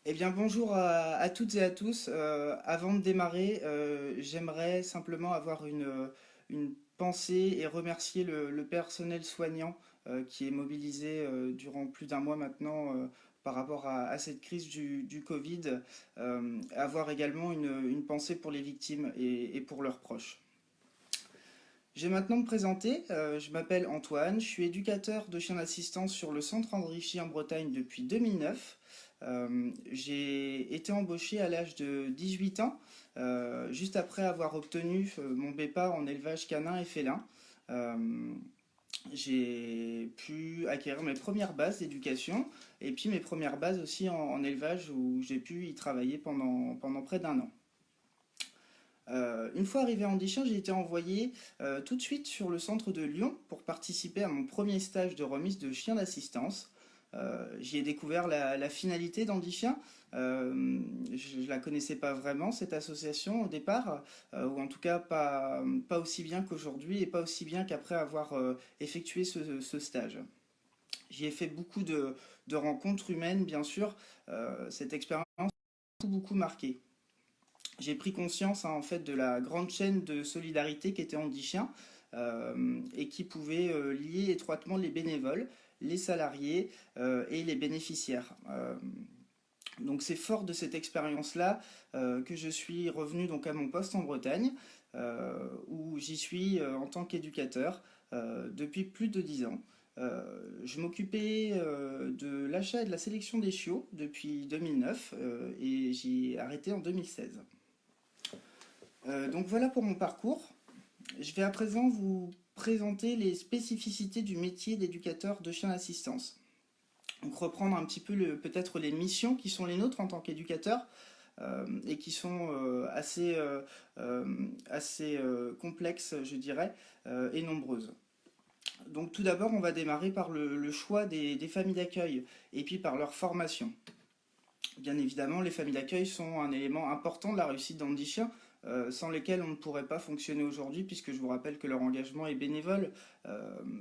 Eh bien, bonjour à toutes et à tous. Avant de démarrer, j'aimerais simplement avoir une pensée et remercier le personnel soignant qui est mobilisé durant plus d'un mois maintenant par rapport à cette crise du Covid. Avoir également une pensée pour les victimes et pour leurs proches. Je vais maintenant me présenter. Je m'appelle Antoine, je suis éducateur de chiens d'assistance sur le centre André Chy en Bretagne depuis 2009. J'ai été embauché à l'âge de 18 ans, juste après avoir obtenu mon BEPA en élevage canin et félin. Euh, j'ai pu acquérir mes premières bases d'éducation et puis mes premières bases aussi en élevage où j'ai pu y travailler pendant près d'un an. Une fois arrivé à Andichin, j'ai été envoyé tout de suite sur le centre de Lyon pour participer à mon premier stage de remise de chiens d'assistance. J'y ai découvert la finalité d'Andichien. Je ne la connaissais pas vraiment, cette association au départ, ou en tout cas pas aussi bien qu'aujourd'hui et pas aussi bien qu'après avoir effectué ce stage. J'y ai fait beaucoup de rencontres humaines, bien sûr. Cette expérience m'a beaucoup marqué. J'ai pris conscience en fait de la grande chaîne de solidarité qu'était Handichien et qui pouvait lier étroitement les bénévoles, les salariés et les bénéficiaires. Donc c'est fort de cette expérience-là que je suis revenu donc à mon poste en Bretagne, où j'y suis en tant qu'éducateur depuis plus de 10 ans. Je m'occupais de l'achat et de la sélection des chiots depuis 2009 et j'y ai arrêté en 2016. Donc voilà pour mon parcours. Je vais à présent vous présenter les spécificités du métier d'éducateur de chien d'assistance. Donc reprendre un petit peu peut-être les missions qui sont les nôtres en tant qu'éducateur et qui sont assez complexes, je dirais, et nombreuses. Donc tout d'abord, on va démarrer par le choix des familles d'accueil et puis par leur formation. Bien évidemment, les familles d'accueil sont un élément important de la réussite d'Andy Chien, sans lesquels on ne pourrait pas fonctionner aujourd'hui, puisque je vous rappelle que leur engagement est bénévole.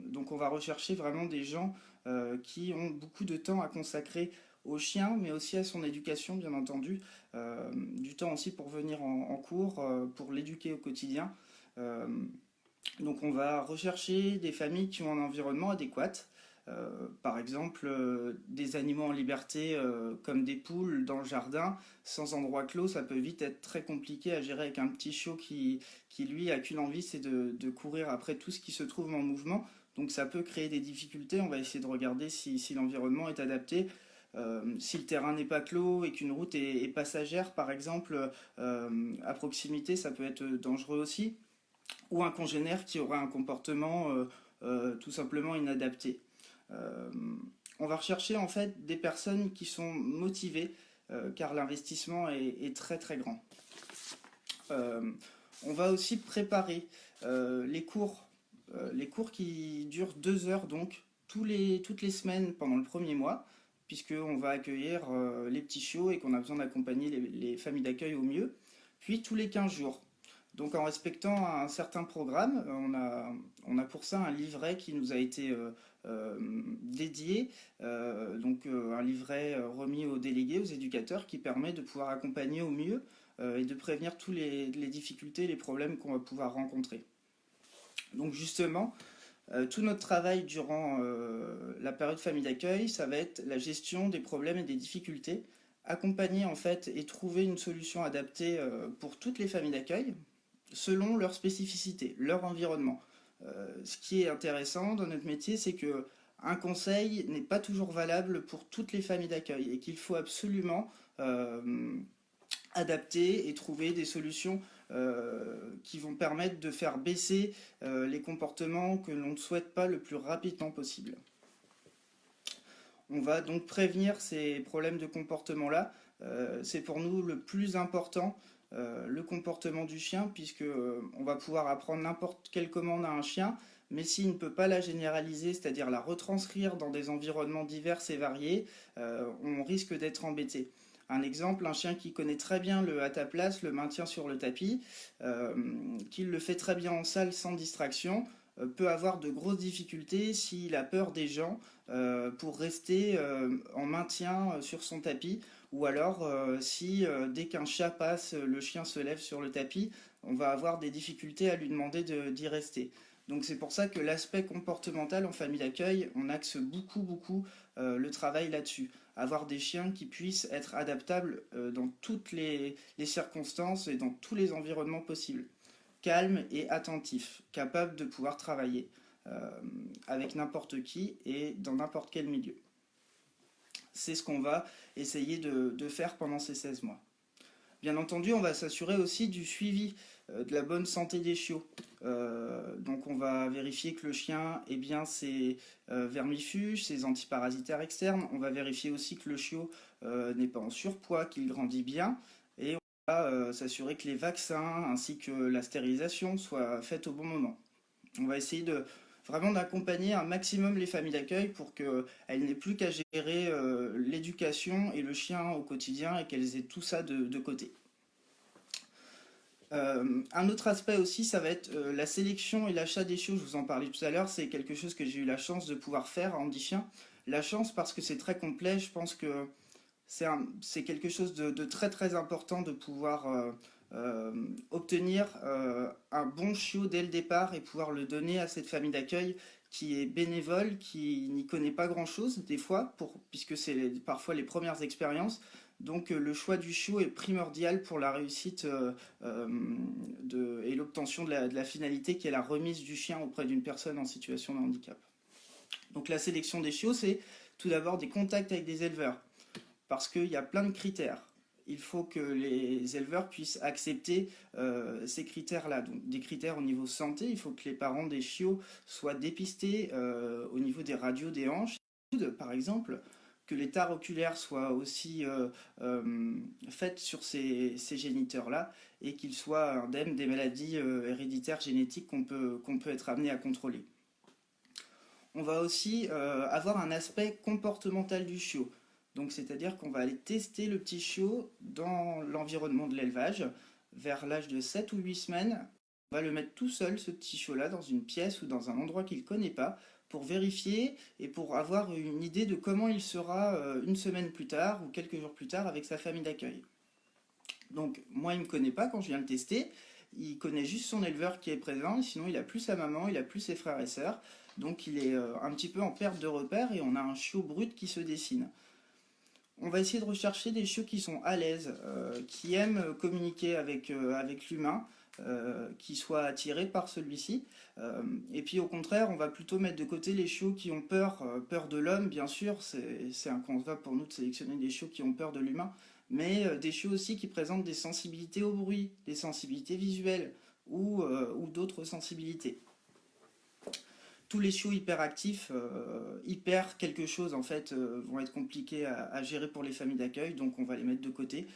Donc on va rechercher vraiment des gens qui ont beaucoup de temps à consacrer au chien, mais aussi à son éducation, bien entendu. Du temps aussi pour venir en cours, pour l'éduquer au quotidien. Euh, donc on va rechercher des familles qui ont un environnement adéquat. Par exemple, des animaux en liberté comme des poules dans le jardin, sans endroit clos, ça peut vite être très compliqué à gérer avec un petit chiot qui lui a qu'une envie, c'est de courir après tout ce qui se trouve en mouvement. Donc ça peut créer des difficultés. On va essayer de regarder si l'environnement est adapté. Si le terrain n'est pas clos et qu'une route est passagère, par exemple, à proximité, ça peut être dangereux aussi ou un congénère qui aura un comportement tout simplement inadapté. Euh, on va rechercher en fait des personnes qui sont motivées car l'investissement est très très grand. Euh, on va aussi préparer les cours qui durent 2 heures donc toutes les semaines pendant le premier mois, puisqu'on va accueillir les petits chiots et qu'on a besoin d'accompagner les familles d'accueil au mieux, puis tous les 15 jours. Donc en respectant un certain programme, on a pour ça un livret qui nous a été dédié, un livret remis aux délégués, aux éducateurs, qui permet de pouvoir accompagner au mieux et de prévenir tous les difficultés, les problèmes qu'on va pouvoir rencontrer. Donc justement, tout notre travail durant la période famille d'accueil, ça va être la gestion des problèmes et des difficultés, accompagner en fait et trouver une solution adaptée pour toutes les familles d'accueil, selon leur spécificité, leur environnement. Ce qui est intéressant dans notre métier, c'est que un conseil n'est pas toujours valable pour toutes les familles d'accueil et qu'il faut absolument adapter et trouver des solutions qui vont permettre de faire baisser les comportements que l'on ne souhaite pas le plus rapidement possible. On va donc prévenir ces problèmes de comportement-là. C'est pour nous le plus important, le comportement du chien, puisque on va pouvoir apprendre n'importe quelle commande à un chien, mais s'il ne peut pas la généraliser, c'est-à-dire la retranscrire dans des environnements divers et variés, on risque d'être embêté. Un exemple, un chien qui connaît très bien le à ta place, le maintien sur le tapis, qui le fait très bien en salle sans distraction, peut avoir de grosses difficultés s'il a peur des gens pour rester en maintien sur son tapis, ou alors si dès qu'un chat passe, le chien se lève sur le tapis, on va avoir des difficultés à lui demander d'y rester. Donc c'est pour ça que l'aspect comportemental en famille d'accueil, on axe beaucoup le travail là-dessus. Avoir des chiens qui puissent être adaptables dans toutes les circonstances et dans tous les environnements possibles. Calmes et attentifs, capables de pouvoir travailler avec n'importe qui et dans n'importe quel milieu. C'est ce qu'on va essayer de faire pendant ces 16 mois. Bien entendu, on va s'assurer aussi du suivi de la bonne santé des chiots. Donc on va vérifier que le chien ait bien ses vermifuges, ses antiparasitaires externes. On va vérifier aussi que le chiot n'est pas en surpoids, qu'il grandit bien. Et on va s'assurer que les vaccins ainsi que la stérilisation soient faites au bon moment. On va essayer vraiment d'accompagner un maximum les familles d'accueil pour qu'elles n'aient plus qu'à gérer l'éducation et le chien au quotidien et qu'elles aient tout ça de côté. Un autre aspect aussi, ça va être la sélection et l'achat des chiots. Je vous en parlais tout à l'heure, c'est quelque chose que j'ai eu la chance de pouvoir faire à Andy Chien. La chance parce que c'est très complet, je pense que c'est quelque chose de très important de pouvoir obtenir un bon chiot dès le départ et pouvoir le donner à cette famille d'accueil qui est bénévole, qui n'y connaît pas grand-chose des fois, puisque c'est parfois les premières expériences. Donc le choix du chiot est primordial pour la réussite et l'obtention de la finalité qui est la remise du chien auprès d'une personne en situation de handicap. Donc la sélection des chiots, c'est tout d'abord des contacts avec des éleveurs, parce qu'il y a plein de critères. Il faut que les éleveurs puissent accepter ces critères-là. Donc des critères au niveau santé, il faut que les parents des chiots soient dépistés au niveau des radios des hanches, par exemple, que les tares oculaires soient aussi faites sur ces géniteurs-là et qu'ils soient indemnes des maladies héréditaires génétiques qu'on peut être amené à contrôler. On va aussi avoir un aspect comportemental du chiot. Donc c'est-à-dire qu'on va aller tester le petit chiot dans l'environnement de l'élevage. Vers l'âge de 7 ou 8 semaines, on va le mettre tout seul, ce petit chiot-là, dans une pièce ou dans un endroit qu'il ne connaît pas, pour vérifier et pour avoir une idée de comment il sera une semaine plus tard ou quelques jours plus tard avec sa famille d'accueil. Donc moi, il ne me connaît pas quand je viens le tester. Il connaît juste son éleveur qui est présent, et sinon il n'a plus sa maman, il n'a plus ses frères et sœurs. Donc il est un petit peu en perte de repère et on a un chiot brut qui se dessine. On va essayer de rechercher des chiots qui sont à l'aise, qui aiment communiquer avec l'humain, qui soient attirés par celui-ci. Et puis au contraire, on va plutôt mettre de côté les chiots qui ont peur de l'homme, bien sûr. C'est inconcevable pour nous de sélectionner des chiots qui ont peur de l'humain, mais des chiots aussi qui présentent des sensibilités au bruit, des sensibilités visuelles ou d'autres sensibilités. Tous les chiots hyperactifs, hyper quelque chose en fait, vont être compliqués à gérer pour les familles d'accueil, donc on va les mettre de côté.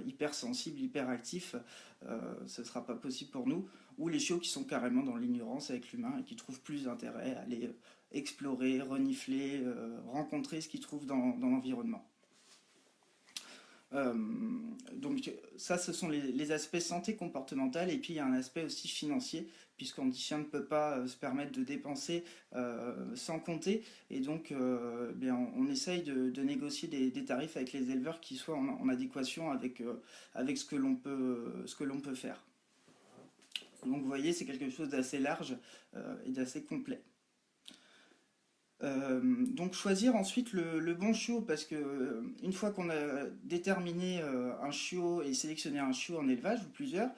Hypersensibles, hyperactifs, ce ne sera pas possible pour nous. Ou les chiots qui sont carrément dans l'ignorance avec l'humain et qui trouvent plus d'intérêt à aller explorer, renifler, rencontrer ce qu'ils trouvent dans l'environnement. Donc ça, ce sont les aspects santé comportementale, et puis il y a un aspect aussi financier, puisqu'Andy Chien ne peut pas se permettre de dépenser sans compter, et donc bien, on essaye de négocier des tarifs avec les éleveurs qui soient en adéquation avec ce que l'on peut faire. Donc vous voyez, c'est quelque chose d'assez large et d'assez complet. Donc choisir ensuite le bon chiot, parce que une fois qu'on a déterminé un chiot et sélectionné un chiot en élevage ou plusieurs,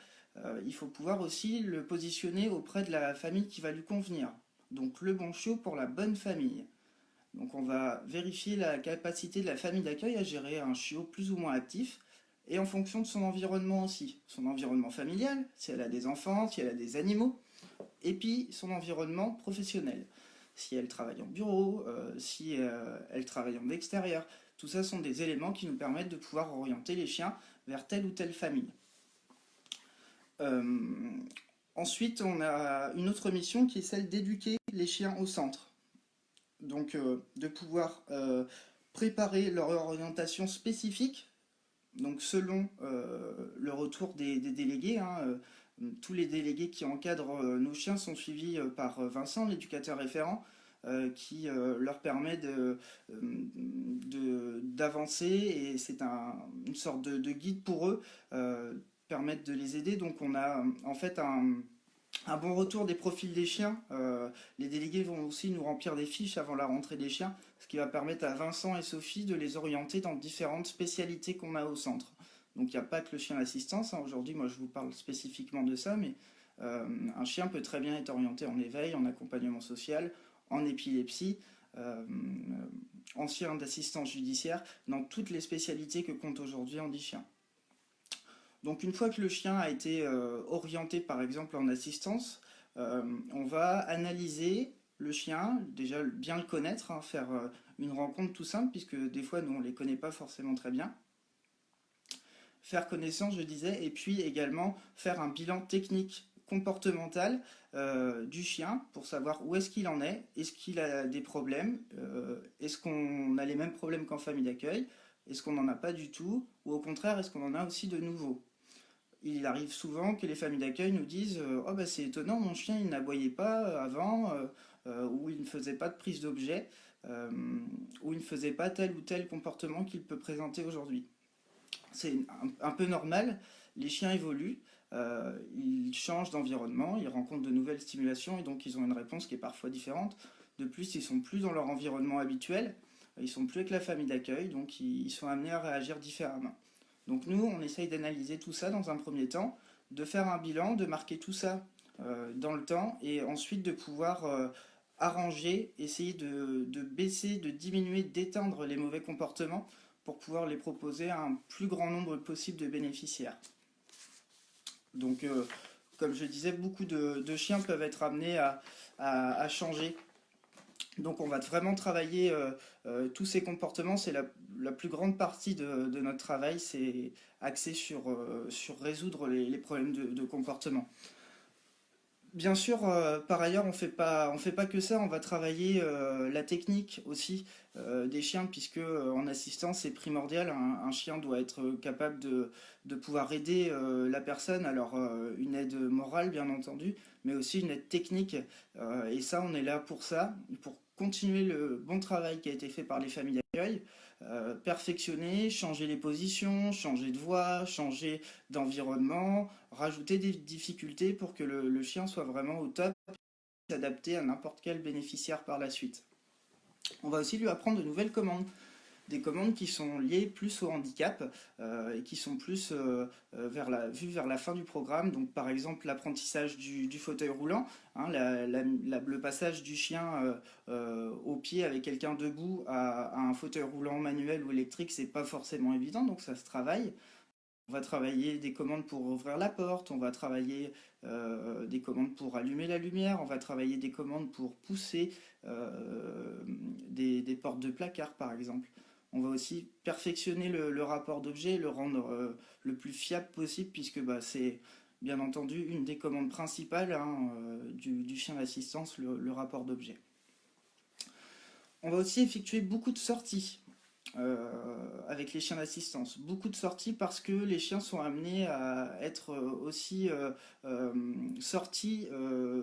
il faut pouvoir aussi le positionner auprès de la famille qui va lui convenir. Donc le bon chiot pour la bonne famille. Donc on va vérifier la capacité de la famille d'accueil à gérer un chiot plus ou moins actif, et en fonction de son environnement aussi. Son environnement familial, si elle a des enfants, si elle a des animaux, et puis son environnement professionnel. Si elle travaille en bureau, si elle travaille en extérieur. Tout ça sont des éléments qui nous permettent de pouvoir orienter les chiens vers telle ou telle famille. Ensuite, on a une autre mission qui est celle d'éduquer les chiens au centre. Donc, de pouvoir préparer leur orientation spécifique, donc selon le retour des délégués, hein, tous les délégués qui encadrent nos chiens sont suivis par Vincent, l'éducateur référent, qui leur permet d'avancer et c'est une sorte de guide pour eux, permettre de les aider. Donc on a en fait un bon retour des profils des chiens. Les délégués vont aussi nous remplir des fiches avant la rentrée des chiens, ce qui va permettre à Vincent et Sophie de les orienter dans différentes spécialités qu'on a au centre. Donc il n'y a pas que le chien d'assistance, hein. Aujourd'hui, moi je vous parle spécifiquement de ça, mais un chien peut très bien être orienté en éveil, en accompagnement social, en épilepsie, en chien d'assistance judiciaire, dans toutes les spécialités que compte aujourd'hui Handy Chien. Donc une fois que le chien a été orienté par exemple en assistance, on va analyser le chien, déjà bien le connaître, hein, faire une rencontre tout simple, puisque des fois nous on ne les connaît pas forcément très bien. Faire connaissance, je disais, et puis également faire un bilan technique comportemental du chien pour savoir où est-ce qu'il en est-ce qu'il a des problèmes, est-ce qu'on a les mêmes problèmes qu'en famille d'accueil, est-ce qu'on n'en a pas du tout, ou au contraire, est-ce qu'on en a aussi de nouveaux. Il arrive souvent que les familles d'accueil nous disent oh bah c'est étonnant, mon chien il n'aboyait pas avant, ou il ne faisait pas de prise d'objet, ou il ne faisait pas tel ou tel comportement qu'il peut présenter aujourd'hui. C'est un peu normal, les chiens évoluent, ils changent d'environnement, ils rencontrent de nouvelles stimulations et donc ils ont une réponse qui est parfois différente. De plus, ils sont plus dans leur environnement habituel, ils sont plus avec la famille d'accueil, donc ils sont amenés à réagir différemment. Donc nous, on essaye d'analyser tout ça dans un premier temps, de faire un bilan, de marquer tout ça dans le temps et ensuite de pouvoir arranger, essayer de baisser, de diminuer, d'éteindre les mauvais comportements pour pouvoir les proposer à un plus grand nombre possible de bénéficiaires. Donc, comme je disais, beaucoup de chiens peuvent être amenés à changer. Donc, on va vraiment travailler tous ces comportements. C'est la plus grande partie de notre travail, c'est axé sur résoudre les problèmes de comportement. Bien sûr, par ailleurs, on fait pas que ça, on va travailler la technique aussi des chiens, puisque en assistance, c'est primordial. Un chien doit être capable de pouvoir aider la personne, alors une aide morale, bien entendu, mais aussi une aide technique. Et ça, on est là pour ça, pour continuer le bon travail qui a été fait par les familles d'accueil, perfectionner, changer les positions, changer de voix, changer d'environnement, rajouter des difficultés pour que le chien soit vraiment au top, s'adapter à n'importe quel bénéficiaire par la suite. On va aussi lui apprendre de nouvelles commandes, des commandes qui sont liées plus au handicap et qui sont plus vues vers la fin du programme. Donc par exemple l'apprentissage du fauteuil roulant, hein, le passage du chien au pied avec quelqu'un debout à un fauteuil roulant manuel ou électrique, c'est pas forcément évident, donc ça se travaille. On va travailler des commandes pour ouvrir la porte, on va travailler des commandes pour allumer la lumière, on va travailler des commandes pour pousser des portes de placard par exemple. On va aussi perfectionner le rapport d'objet, le rendre le plus fiable possible puisque bah, c'est bien entendu une des commandes principales, hein, du chien d'assistance, le rapport d'objet. On va aussi effectuer beaucoup de sorties avec les chiens d'assistance. Beaucoup de sorties parce que les chiens sont amenés à être aussi sortis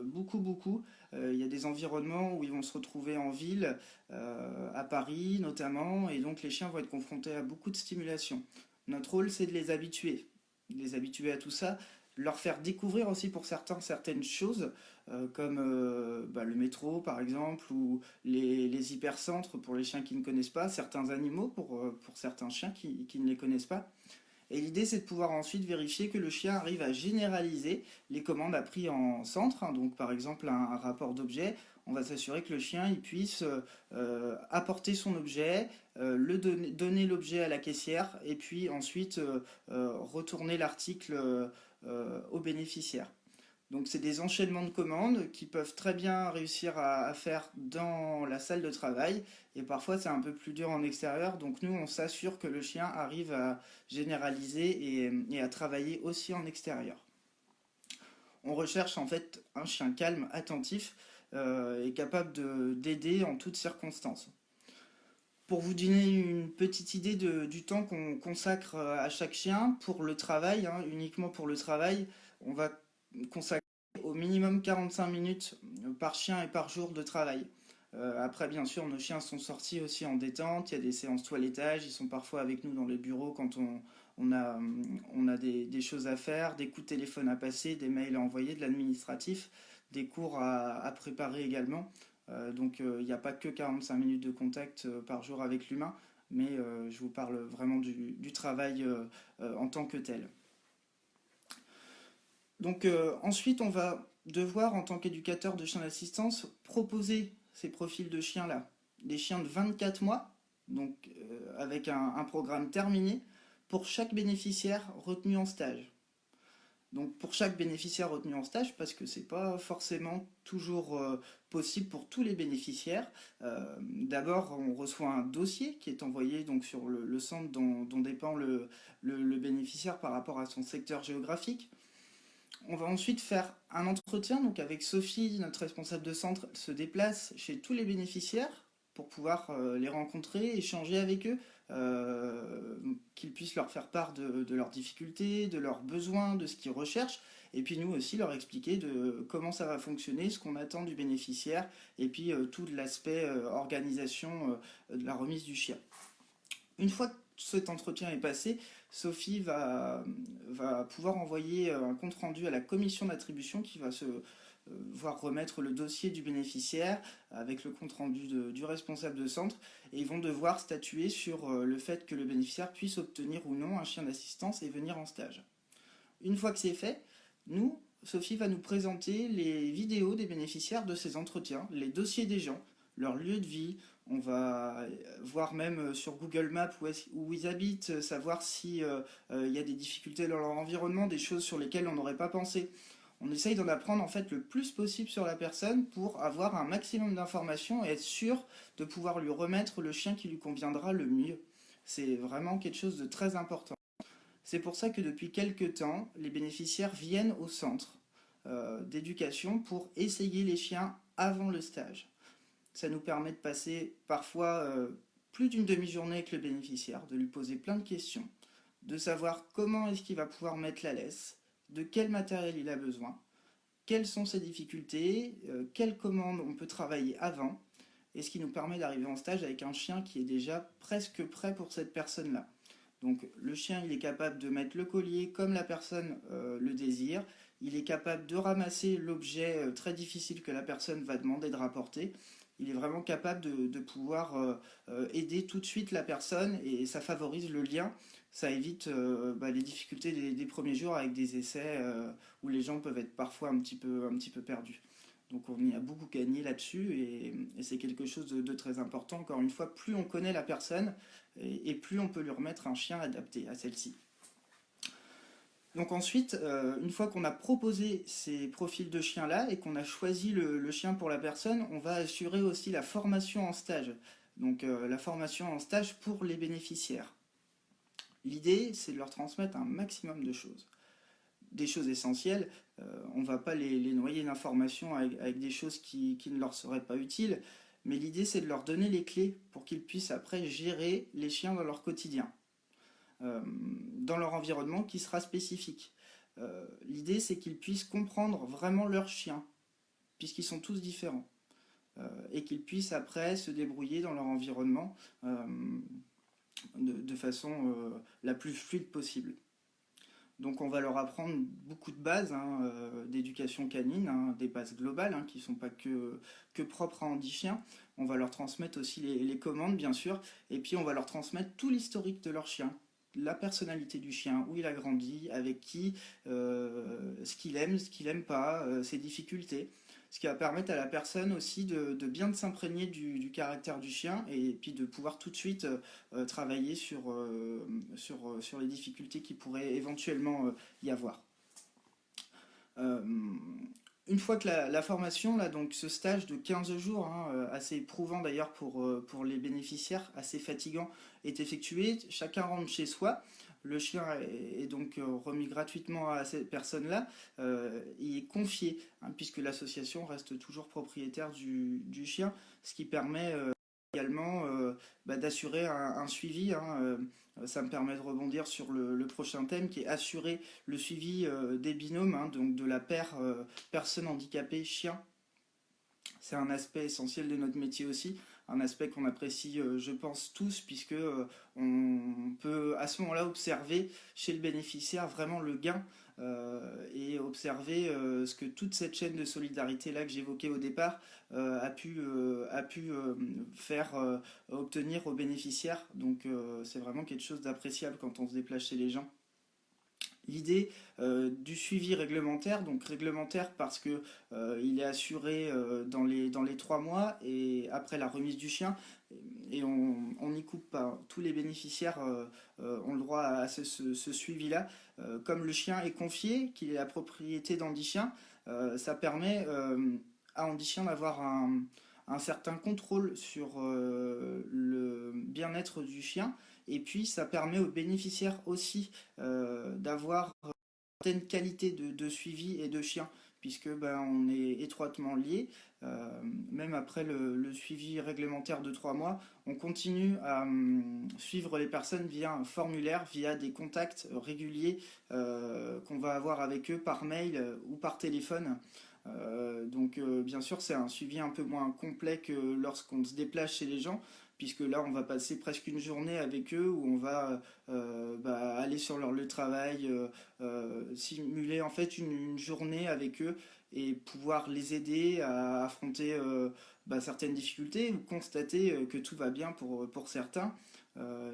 beaucoup. Il y a des environnements où ils vont se retrouver en ville, à Paris notamment, et donc les chiens vont être confrontés à beaucoup de stimulation. Notre rôle, c'est de les habituer à tout ça, leur faire découvrir aussi pour certains certaines choses, comme le métro par exemple, ou les hypercentres pour les chiens qui ne connaissent pas, certains animaux pour certains chiens qui ne les connaissent pas. Et l'idée, c'est de pouvoir ensuite vérifier que le chien arrive à généraliser les commandes apprises en centre, hein. Donc par exemple un rapport d'objet, on va s'assurer que le chien il puisse apporter son objet, donner l'objet à la caissière, et puis ensuite retourner l'article au bénéficiaire. Donc c'est des enchaînements de commandes qui peuvent très bien réussir à faire dans la salle de travail et parfois c'est un peu plus dur en extérieur. Donc nous on s'assure que le chien arrive à généraliser et à travailler aussi en extérieur. On recherche en fait un chien calme, attentif et capable d'aider en toutes circonstances. Pour vous donner une petite idée du temps qu'on consacre à chaque chien pour le travail, hein, uniquement pour le travail, on va consacrer au minimum 45 minutes par chien et par jour de travail. Après, bien sûr, nos chiens sont sortis aussi en détente, il y a des séances toilettage, ils sont parfois avec nous dans les bureaux quand on a des choses à faire, des coups de téléphone à passer, des mails à envoyer, de l'administratif, des cours à préparer également. Donc il n'y a pas que 45 minutes de contact par jour avec l'humain, mais je vous parle vraiment du travail en tant que tel. Donc ensuite, on va devoir, en tant qu'éducateur de chiens d'assistance, proposer ces profils de chiens-là. Des chiens de 24 mois, donc avec un programme terminé, pour chaque bénéficiaire retenu en stage. Donc pour chaque bénéficiaire retenu en stage, parce que c'est pas forcément toujours possible pour tous les bénéficiaires. D'abord, on reçoit un dossier qui est envoyé donc sur le centre dont dépend le bénéficiaire par rapport à son secteur géographique. On va ensuite faire un entretien, donc avec Sophie, notre responsable de centre, elle se déplace chez tous les bénéficiaires pour pouvoir les rencontrer, échanger avec eux, qu'ils puissent leur faire part de leurs difficultés, de leurs besoins, de ce qu'ils recherchent, et puis nous aussi leur expliquer de comment ça va fonctionner, ce qu'on attend du bénéficiaire, et puis tout l'aspect organisation de la remise du chien. Une fois que cet entretien est passé, Sophie va pouvoir envoyer un compte-rendu à la commission d'attribution qui va se voir remettre le dossier du bénéficiaire avec le compte-rendu du responsable de centre et ils vont devoir statuer sur le fait que le bénéficiaire puisse obtenir ou non un chien d'assistance et venir en stage. Une fois que c'est fait, Sophie va nous présenter les vidéos des bénéficiaires de ces entretiens, les dossiers des gens, leur lieu de vie. On va voir même sur Google Maps où ils habitent, savoir si y a des difficultés dans leur environnement, des choses sur lesquelles on n'aurait pas pensé. On essaye d'en apprendre en fait le plus possible sur la personne pour avoir un maximum d'informations et être sûr de pouvoir lui remettre le chien qui lui conviendra le mieux. C'est vraiment quelque chose de très important. C'est pour ça que depuis quelques temps, les bénéficiaires viennent au centre d'éducation pour essayer les chiens avant le stage. Ça nous permet de passer parfois plus d'une demi-journée avec le bénéficiaire, de lui poser plein de questions, de savoir comment est-ce qu'il va pouvoir mettre la laisse, de quel matériel il a besoin, quelles sont ses difficultés, quelles commandes on peut travailler avant, et ce qui nous permet d'arriver en stage avec un chien qui est déjà presque prêt pour cette personne-là. Donc le chien, il est capable de mettre le collier comme la personne le désire, il est capable de ramasser l'objet très difficile que la personne va demander de rapporter, il est vraiment capable de pouvoir aider tout de suite la personne et ça favorise le lien, ça évite les difficultés des premiers jours avec des essais où les gens peuvent être parfois un petit peu perdus. Donc on y a beaucoup gagné là-dessus et c'est quelque chose de très important. Encore une fois, plus on connaît la personne et plus on peut lui remettre un chien adapté à celle-ci. Donc ensuite, une fois qu'on a proposé ces profils de chiens-là et qu'on a choisi le chien pour la personne, on va assurer aussi la formation en stage. Donc la formation en stage pour les bénéficiaires. L'idée, c'est de leur transmettre un maximum de choses. Des choses essentielles, on ne va pas les noyer d'informations avec des choses qui ne leur seraient pas utiles, mais l'idée, c'est de leur donner les clés pour qu'ils puissent après gérer les chiens dans leur quotidien. Dans leur environnement qui sera spécifique. L'idée, c'est qu'ils puissent comprendre vraiment leurs chiens, puisqu'ils sont tous différents, et qu'ils puissent après se débrouiller dans leur environnement de façon la plus fluide possible. Donc on va leur apprendre beaucoup de bases d'éducation canine, des bases globales qui ne sont pas que propres à Andy Chien. On va leur transmettre aussi les commandes bien sûr, et puis on va leur transmettre tout l'historique de leur chien, la personnalité du chien, où il a grandi, avec qui, ce qu'il aime pas, ses difficultés. Ce qui va permettre à la personne aussi de bien s'imprégner du caractère du chien et puis de pouvoir tout de suite travailler sur les difficultés qui pourraient éventuellement y avoir. Une fois que la formation, là, donc ce stage de 15 jours, assez éprouvant d'ailleurs pour les bénéficiaires, assez fatigant, est effectué, chacun rentre chez soi, le chien est donc remis gratuitement à cette personne-là, il est confié, puisque l'association reste toujours propriétaire du chien, ce qui permet également d'assurer un suivi, hein, ça me permet de rebondir sur le prochain thème qui est assurer le suivi des binômes, hein, donc de la paire personne handicapée chien. C'est un aspect essentiel de notre métier aussi, un aspect qu'on apprécie, je pense, tous, puisque on peut à ce moment-là observer chez le bénéficiaire vraiment le gain et observer ce que toute cette chaîne de solidarité-là que j'évoquais au départ a pu faire obtenir aux bénéficiaires. Donc c'est vraiment quelque chose d'appréciable quand on se déplace chez les gens. L'idée du suivi réglementaire, donc réglementaire parce que il est assuré dans les 3 mois et après la remise du chien, et on n'y coupe pas. Tous les bénéficiaires ont le droit à ce suivi-là. Comme le chien est confié, qu'il est la propriété d'Andy Chien, ça permet à Andy Chien d'avoir un certain contrôle sur le bien-être du chien. Et puis ça permet aux bénéficiaires aussi d'avoir certaines qualités de suivi et de chien, puisque ben, on est étroitement liés. Même après le suivi réglementaire de 3 mois, on continue à suivre les personnes via un formulaire, via des contacts réguliers qu'on va avoir avec eux par mail ou par téléphone. Donc bien sûr c'est un suivi un peu moins complet que lorsqu'on se déplace chez les gens, puisque là on va passer presque une journée avec eux où on va aller sur leur lieu de travail, simuler en fait une journée avec eux et pouvoir les aider à affronter certaines difficultés ou constater que tout va bien pour certains.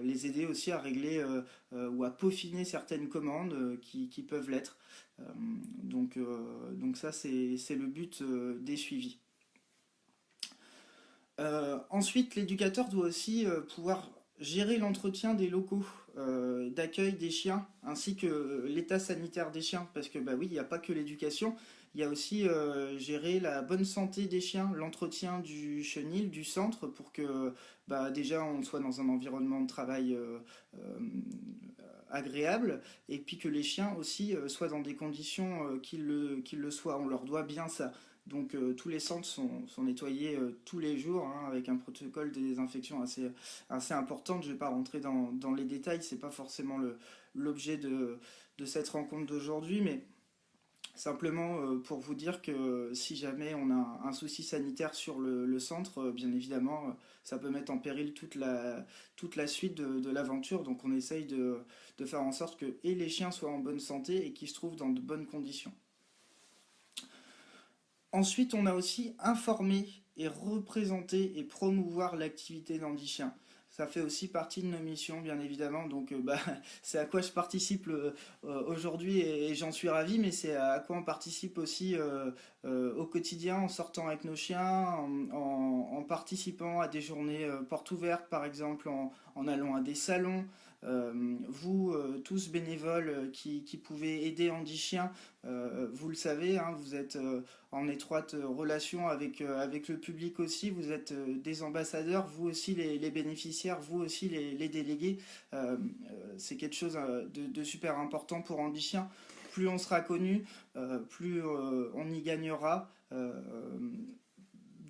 Les aider aussi à régler ou à peaufiner certaines commandes qui peuvent l'être. Euh, donc ça c'est le but des suivis. Ensuite, l'éducateur doit aussi pouvoir gérer l'entretien des locaux d'accueil des chiens, ainsi que l'état sanitaire des chiens, parce que bah oui, il n'y a pas que l'éducation, il y a aussi gérer la bonne santé des chiens, l'entretien du chenil, du centre, pour que bah, déjà on soit dans un environnement de travail agréable, et puis que les chiens aussi soient dans des conditions qu'ils le soient. On leur doit bien ça. Donc tous les centres sont nettoyés tous les jours, hein, avec un protocole de désinfection assez importante. Je ne vais pas rentrer dans les détails, c'est pas forcément l'objet de cette rencontre d'aujourd'hui, mais simplement pour vous dire que si jamais on a un souci sanitaire sur le centre, bien évidemment, ça peut mettre en péril toute la suite de l'aventure. Donc on essaye de faire en sorte que et les chiens soient en bonne santé et qu'ils se trouvent dans de bonnes conditions. Ensuite, on a aussi informé et représenté et promouvoir l'activité d'Andy Chien. Ça fait aussi partie de nos missions, bien évidemment. Donc, c'est à quoi je participe aujourd'hui et j'en suis ravi, mais c'est à quoi on participe aussi au quotidien en sortant avec nos chiens, en participant à des journées portes ouvertes, par exemple, en allant à des salons. Vous, tous bénévoles qui pouvez aider Andy Chien, vous le savez, hein, vous êtes en étroite relation avec le public aussi, vous êtes des ambassadeurs, vous aussi les bénéficiaires, vous aussi les délégués. C'est quelque chose de super important pour Andy Chien. Plus on sera connu, plus on y gagnera.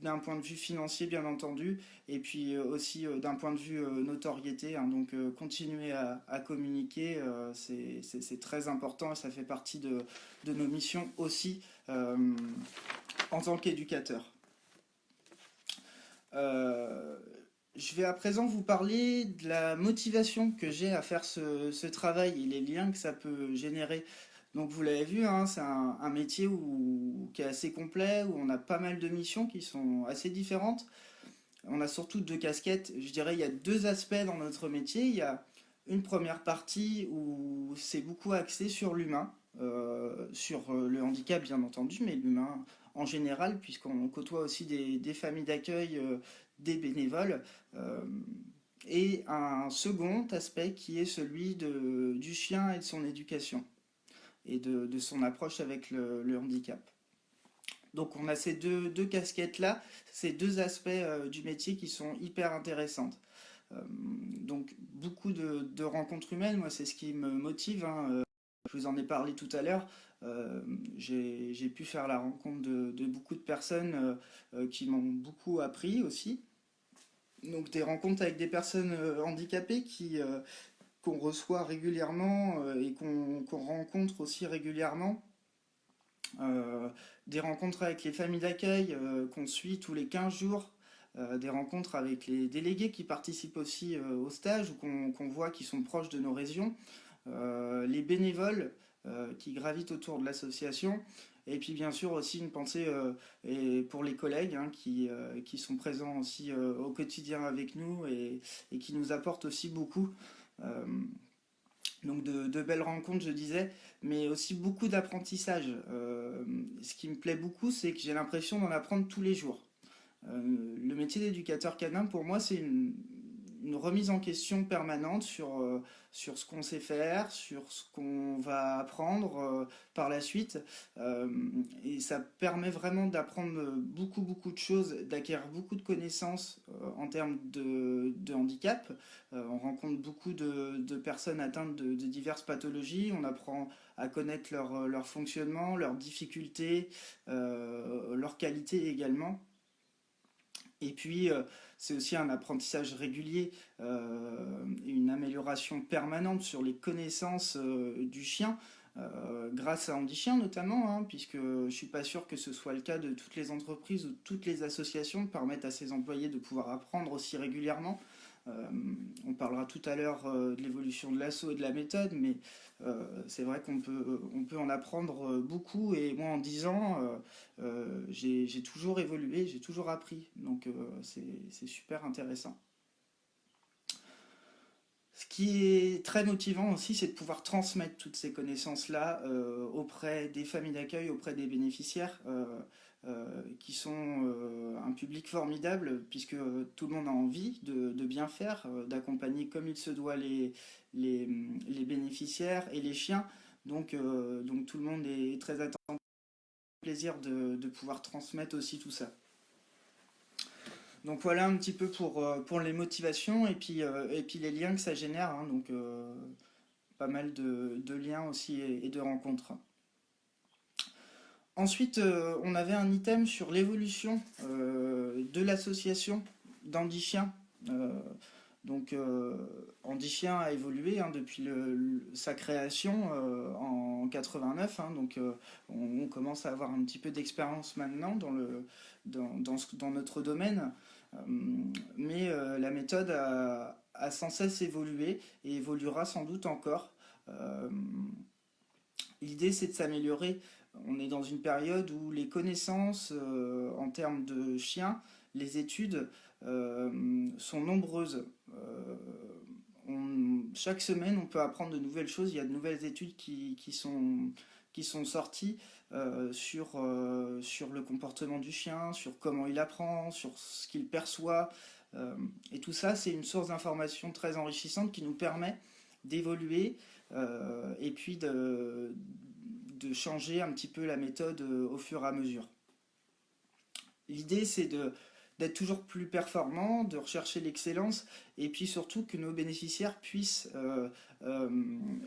D'un point de vue financier bien entendu, et puis aussi d'un point de vue notoriété, hein. Donc continuer à communiquer, c'est très important et ça fait partie de nos missions aussi en tant qu'éducateur. Je vais à présent vous parler de la motivation que j'ai à faire ce travail et les liens que ça peut générer. Donc vous l'avez vu, hein, c'est un métier qui est assez complet, où on a pas mal de missions qui sont assez différentes. On a surtout 2 casquettes. Je dirais il y a 2 aspects dans notre métier. Il y a une première partie où c'est beaucoup axé sur l'humain, sur le handicap bien entendu, mais l'humain en général, puisqu'on côtoie aussi des familles d'accueil, des bénévoles. Et un second aspect qui est celui du chien et de son éducation et de son approche avec le handicap. Donc on a ces deux casquettes-là, ces 2 aspects du métier qui sont hyper intéressantes. Donc beaucoup de rencontres humaines, moi c'est ce qui me motive, hein. Je vous en ai parlé tout à l'heure. J'ai pu faire la rencontre de beaucoup de personnes qui m'ont beaucoup appris aussi. Donc des rencontres avec des personnes handicapées qu'on reçoit régulièrement et qu'on rencontre aussi régulièrement. Euh, des rencontres avec les familles d'accueil qu'on suit tous les 15 jours. Des rencontres avec les délégués qui participent aussi au stage ou qu'on voit qui sont proches de nos régions. Les bénévoles qui gravitent autour de l'association. Et puis bien sûr aussi une pensée et pour les collègues hein, qui sont présents aussi au quotidien avec nous et qui nous apportent aussi beaucoup. Euh, donc de belles rencontres, je disais, mais aussi beaucoup d'apprentissage. Ce qui me plaît beaucoup, c'est que j'ai l'impression d'en apprendre tous les jours. Le métier d'éducateur canin, pour moi, c'est une remise en question permanente sur ce qu'on sait faire, sur ce qu'on va apprendre par la suite. Euh, et ça permet vraiment d'apprendre beaucoup, beaucoup de choses, d'acquérir beaucoup de connaissances en termes de handicap. On rencontre beaucoup de personnes atteintes de diverses pathologies. On apprend à connaître leur fonctionnement, leurs difficultés, leurs qualités également. Et puis, c'est aussi un apprentissage régulier, une amélioration permanente sur les connaissances du chien, grâce à Andy Chien notamment, hein, puisque je ne suis pas sûr que ce soit le cas de toutes les entreprises ou toutes les associations permettent à ses employés de pouvoir apprendre aussi régulièrement. Euh, on parlera tout à l'heure de l'évolution de l'assaut et de la méthode, mais c'est vrai on peut en apprendre beaucoup. Et moi, en 10 ans, j'ai toujours évolué, j'ai toujours appris. Donc, c'est super intéressant. Ce qui est très motivant aussi, c'est de pouvoir transmettre toutes ces connaissances-là auprès des familles d'accueil, auprès des bénéficiaires, qui sont un public formidable, puisque tout le monde a envie de bien faire, d'accompagner comme il se doit les, les bénéficiaires et les chiens. Donc tout le monde est très attentif, plaisir de pouvoir transmettre aussi tout ça. Donc voilà un petit peu pour les motivations et puis les liens que ça génère, hein, donc pas mal de liens aussi et de rencontres. Ensuite, on avait un item sur l'évolution de l'association d'Andy Chien. Euh, Andy Chien a évolué hein, depuis sa création en 89. Hein, on commence à avoir un petit peu d'expérience maintenant dans notre domaine. Euh, mais la méthode a sans cesse évolué et évoluera sans doute encore. Euh, L'idée, c'est de s'améliorer. On est dans une période où les connaissances en termes de chiens, les études sont nombreuses. Chaque semaine, on peut apprendre de nouvelles choses. Il y a de nouvelles études qui sont sorties sur le comportement du chien, sur comment il apprend, sur ce qu'il perçoit. Et tout ça, c'est une source d'information très enrichissante qui nous permet d'évoluer et puis de changer un petit peu la méthode au fur et à mesure. L'idée, c'est d'être toujours plus performant, de rechercher l'excellence, et puis surtout que nos bénéficiaires puissent euh,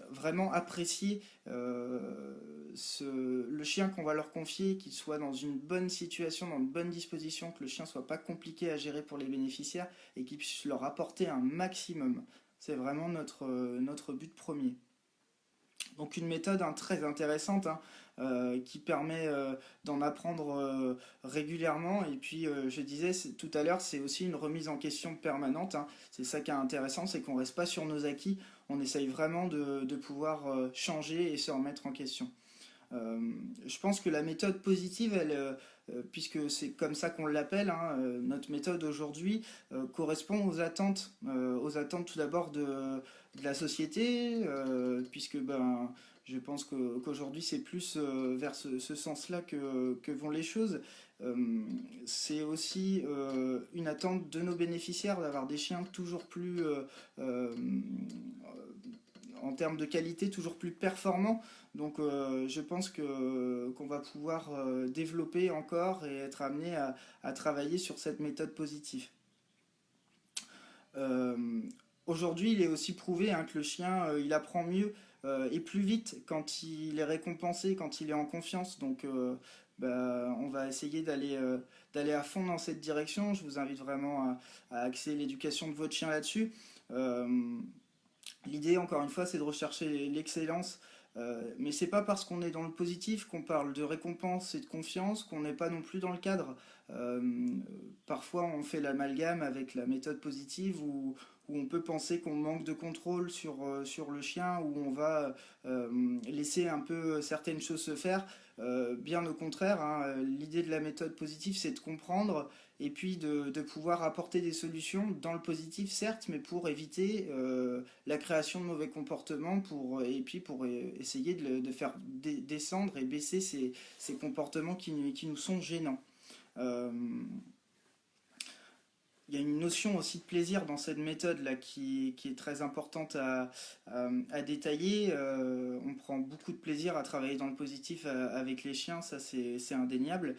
vraiment apprécier le chien qu'on va leur confier, qu'il soit dans une bonne situation, dans une bonne disposition, que le chien soit pas compliqué à gérer pour les bénéficiaires, et qu'il puisse leur apporter un maximum. C'est vraiment notre but premier. Donc une méthode hein, très intéressante hein, qui permet d'en apprendre régulièrement. Et puis je disais tout à l'heure, c'est aussi une remise en question permanente. Hein. C'est ça qui est intéressant, c'est qu'on ne reste pas sur nos acquis, on essaye vraiment de pouvoir changer et se remettre en question. Euh, je pense que la méthode positive, puisque c'est comme ça qu'on l'appelle, hein, notre méthode aujourd'hui correspond aux attentes tout d'abord de la société, puisque ben, je pense qu'aujourd'hui c'est plus vers ce sens-là que vont les choses. Euh, c'est aussi une attente de nos bénéficiaires d'avoir des chiens toujours plus, en termes de qualité, toujours plus performants. Donc je pense qu'on va pouvoir développer encore et être amené à travailler sur cette méthode positive. Euh, Aujourd'hui, il est aussi prouvé hein, que le chien, il apprend mieux et plus vite quand il est récompensé, quand il est en confiance. on va essayer d'aller à fond dans cette direction. Je vous invite vraiment à axer l'éducation de votre chien là-dessus. Euh, L'idée, encore une fois, c'est de rechercher l'excellence, mais c'est pas parce qu'on est dans le positif qu'on parle de récompense et de confiance qu'on n'est pas non plus dans le cadre. Euh, Parfois, on fait l'amalgame avec la méthode positive où on peut penser qu'on manque de contrôle sur le chien, où on va laisser un peu certaines choses se faire. Bien au contraire, hein, l'idée de la méthode positive, c'est de comprendre et puis de pouvoir apporter des solutions dans le positif, certes, mais pour éviter la création de mauvais comportements et puis pour essayer de faire descendre et baisser ces comportements qui nous sont gênants. Euh, il y a une notion aussi de plaisir dans cette méthode-là qui est très importante à détailler. On prend beaucoup de plaisir à travailler dans le positif avec les chiens, ça c'est indéniable.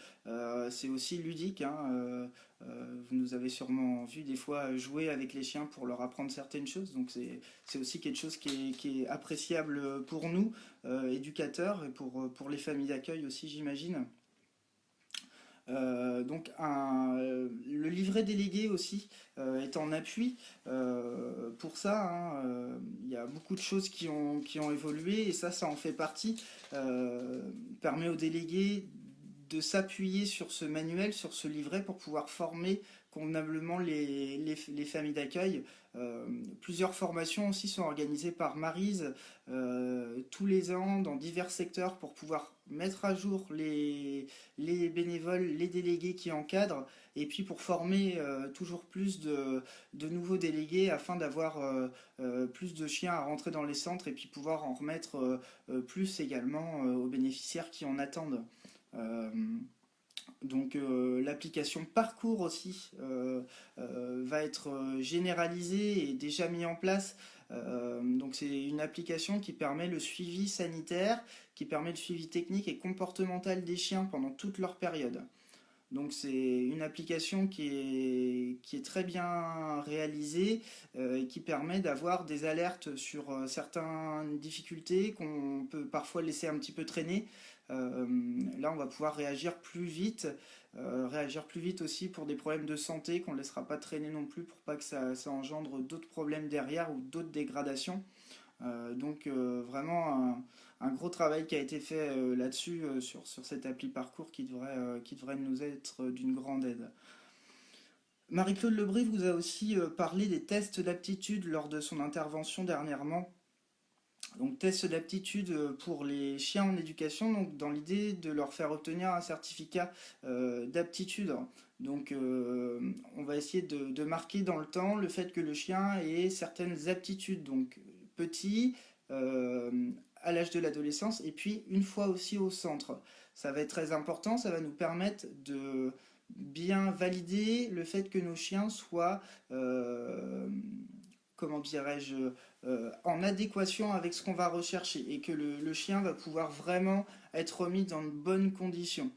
C'est aussi ludique, hein. Vous nous avez sûrement vu des fois jouer avec les chiens pour leur apprendre certaines choses, donc c'est aussi quelque chose qui est appréciable pour nous, éducateurs, et pour les familles d'accueil aussi, j'imagine. Le livret délégué aussi est en appui pour ça, hein. Il y a beaucoup de choses qui ont évolué et ça en fait partie. Permet aux délégués de s'appuyer sur ce manuel, sur ce livret pour pouvoir former convenablement les familles d'accueil. Plusieurs formations aussi sont organisées par Maryse tous les ans dans divers secteurs pour pouvoir mettre à jour les bénévoles, les délégués qui encadrent, et puis pour former toujours plus de nouveaux délégués afin d'avoir plus de chiens à rentrer dans les centres et puis pouvoir en remettre plus également aux bénéficiaires qui en attendent. Euh, L'application Parcours aussi va être généralisée et déjà mis en place. Donc c'est une application qui permet le suivi sanitaire, qui permet le suivi technique et comportemental des chiens pendant toute leur période. Donc c'est une application qui est très bien réalisée et qui permet d'avoir des alertes sur certaines difficultés qu'on peut parfois laisser un petit peu traîner. Euh, Là, on va pouvoir réagir plus vite aussi pour des problèmes de santé qu'on ne laissera pas traîner non plus pour pas que ça engendre d'autres problèmes derrière ou d'autres dégradations. Vraiment un gros travail qui a été fait là-dessus, sur cette appli parcours qui devrait nous être d'une grande aide. Marie-Claude Lebris vous a aussi parlé des tests d'aptitude lors de son intervention dernièrement. Donc tests d'aptitude pour les chiens en éducation, donc dans l'idée de leur faire obtenir un certificat d'aptitude. On va essayer de marquer dans le temps le fait que le chien ait certaines aptitudes, donc petit, euh, à l'âge de l'adolescence, et puis une fois aussi au centre. Ça va être très important, ça va nous permettre de bien valider le fait que nos chiens soient, comment dirais-je, en adéquation avec ce qu'on va rechercher et que le chien va pouvoir vraiment être remis dans de bonnes conditions.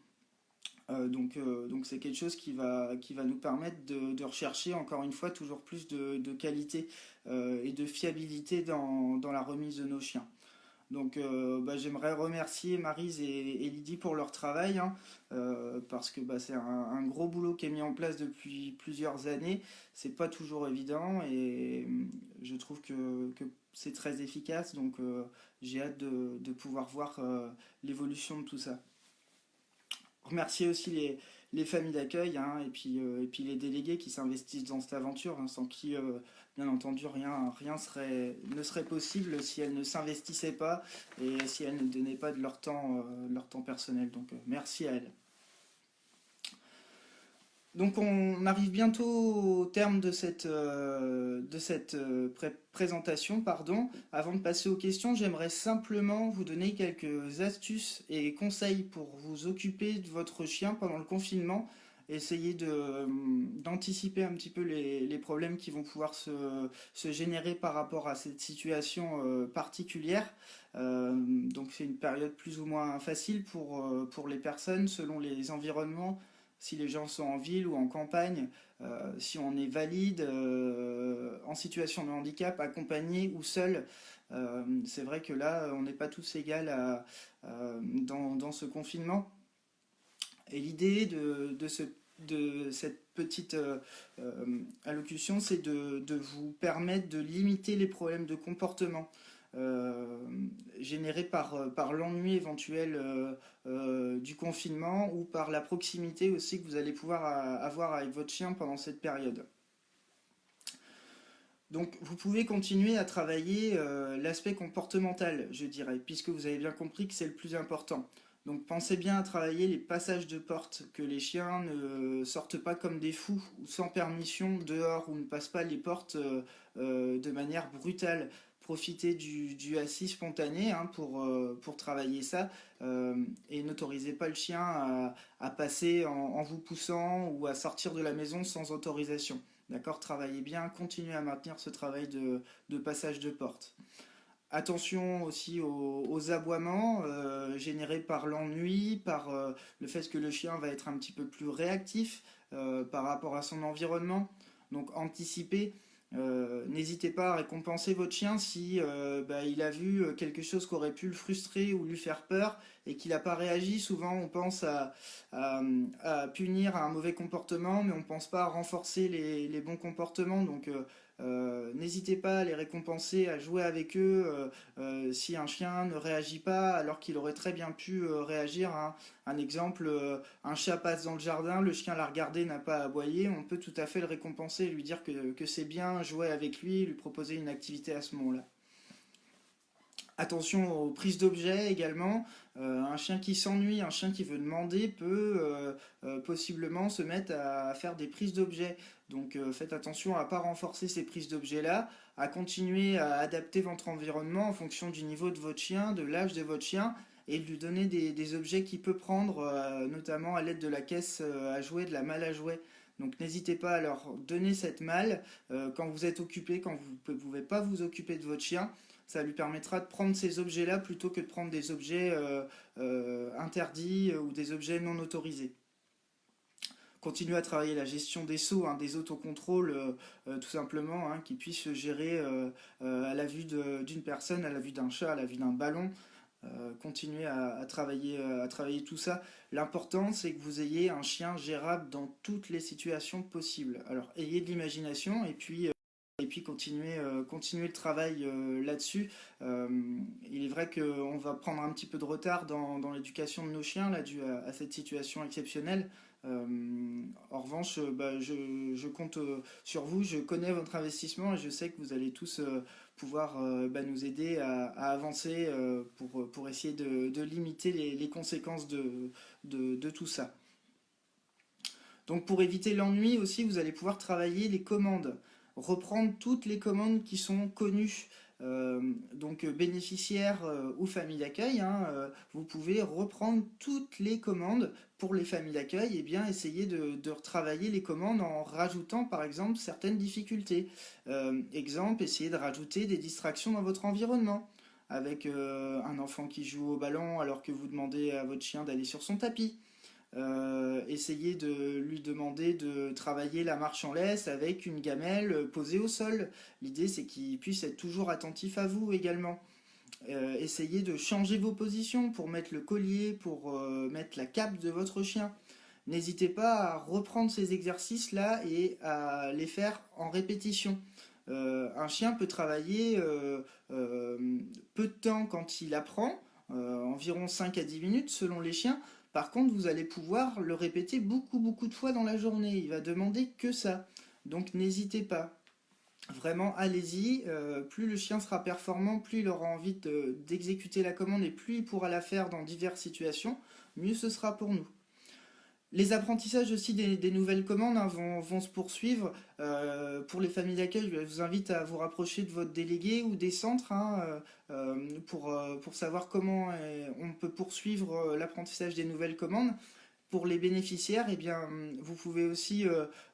Donc c'est quelque chose qui va nous permettre de rechercher encore une fois toujours plus de qualité et de fiabilité dans la remise de nos chiens. J'aimerais remercier Maryse et Lydie pour leur travail, hein, parce que c'est un gros boulot qui est mis en place depuis plusieurs années. C'est pas toujours évident et je trouve que c'est très efficace. J'ai hâte de pouvoir voir l'évolution de tout ça. Remercier aussi les familles d'accueil, hein, et puis les délégués qui s'investissent dans cette aventure, hein, sans qui, bien entendu, ne serait possible si elles ne s'investissaient pas et si elles ne donnaient pas de leur temps personnel. Merci à elles. Donc on arrive bientôt au terme de cette présentation, pardon. Avant de passer aux questions, j'aimerais simplement vous donner quelques astuces et conseils pour vous occuper de votre chien pendant le confinement. Essayer d'anticiper un petit peu les problèmes qui vont pouvoir se générer par rapport à cette situation particulière. C'est une période plus ou moins facile pour les personnes selon les environnements, si les gens sont en ville ou en campagne, si on est valide, en situation de handicap, accompagné ou seul. C'est vrai que là, on n'est pas tous égaux dans ce confinement. Et l'idée de cette petite allocution, c'est de vous permettre de limiter les problèmes de comportement euh, générés par l'ennui éventuel du confinement ou par la proximité aussi que vous allez pouvoir avoir avec votre chien pendant cette période. Donc vous pouvez continuer à travailler l'aspect comportemental, je dirais, puisque vous avez bien compris que c'est le plus important. Donc pensez bien à travailler les passages de porte, que les chiens ne sortent pas comme des fous ou sans permission dehors ou ne passent pas les portes de manière brutale. Profitez du assis spontané hein, pour travailler ça et n'autorisez pas le chien à passer en vous poussant ou à sortir de la maison sans autorisation. D'accord, travaillez bien, continuez à maintenir ce travail de passage de porte. Attention aussi aux aboiements générés par l'ennui, par le fait que le chien va être un petit peu plus réactif par rapport à son environnement. Donc anticipez, n'hésitez pas à récompenser votre chien si il a vu quelque chose qui aurait pu le frustrer ou lui faire peur et qu'il n'a pas réagi. Souvent on pense à, à punir un mauvais comportement, mais on ne pense pas à renforcer les bons comportements. Donc n'hésitez pas à les récompenser, à jouer avec eux si un chien ne réagit pas alors qu'il aurait très bien pu réagir. Hein. Un exemple, un chat passe dans le jardin, le chien l'a regardé, n'a pas aboyé, on peut tout à fait le récompenser, lui dire que c'est bien, jouer avec lui, lui proposer une activité à ce moment-là. Attention aux prises d'objets également. Un chien qui s'ennuie, un chien qui veut demander peut possiblement se mettre à faire des prises d'objets. Donc faites attention à ne pas renforcer ces prises d'objets-là, à continuer à adapter votre environnement en fonction du niveau de votre chien, de l'âge de votre chien, et de lui donner des objets qu'il peut prendre, notamment à l'aide de la caisse à jouer, de la malle à jouer. Donc n'hésitez pas à leur donner cette malle quand vous êtes occupé, quand vous ne pouvez pas vous occuper de votre chien. Ça lui permettra de prendre ces objets-là plutôt que de prendre des objets interdits ou des objets non autorisés. Continuez à travailler la gestion des sauts, hein, des autocontrôles, tout simplement, hein, qui puissent se gérer à la vue d'une personne, à la vue d'un chat, à la vue d'un ballon. Continuez à travailler tout ça. L'important, c'est que vous ayez un chien gérable dans toutes les situations possibles. Alors, ayez de l'imagination et puis continuer le travail là-dessus. Il est vrai qu'on va prendre un petit peu de retard dans l'éducation de nos chiens, là, dû à cette situation exceptionnelle. En revanche, je compte sur vous, je connais votre investissement et je sais que vous allez tous pouvoir nous aider à avancer pour essayer de limiter les conséquences de tout ça. Donc pour éviter l'ennui aussi, vous allez pouvoir travailler les commandes, reprendre toutes les commandes qui sont connues. Donc bénéficiaires ou familles d'accueil, hein, vous pouvez reprendre toutes les commandes pour les familles d'accueil et bien essayer de retravailler les commandes en rajoutant par exemple certaines difficultés. Exemple, essayez de rajouter des distractions dans votre environnement avec un enfant qui joue au ballon alors que vous demandez à votre chien d'aller sur son tapis. Essayez de lui demander de travailler la marche en laisse avec une gamelle posée au sol. L'idée c'est qu'il puisse être toujours attentif à vous également. Essayez de changer vos positions pour mettre le collier, pour mettre la cape de votre chien. N'hésitez pas à reprendre ces exercices-là et à les faire en répétition. Un chien peut travailler peu de temps quand il apprend, environ 5 à 10 minutes selon les chiens. Par contre, vous allez pouvoir le répéter beaucoup de fois dans la journée. Il va demander que ça. Donc n'hésitez pas. Vraiment, allez-y. Plus le chien sera performant, plus il aura envie d'exécuter la commande et plus il pourra la faire dans diverses situations, mieux ce sera pour nous. Les apprentissages aussi des nouvelles commandes hein, vont se poursuivre. Pour les familles d'accueil, je vous invite à vous rapprocher de votre délégué ou des centres hein, pour savoir comment on peut poursuivre l'apprentissage des nouvelles commandes. Pour les bénéficiaires, eh bien, vous pouvez aussi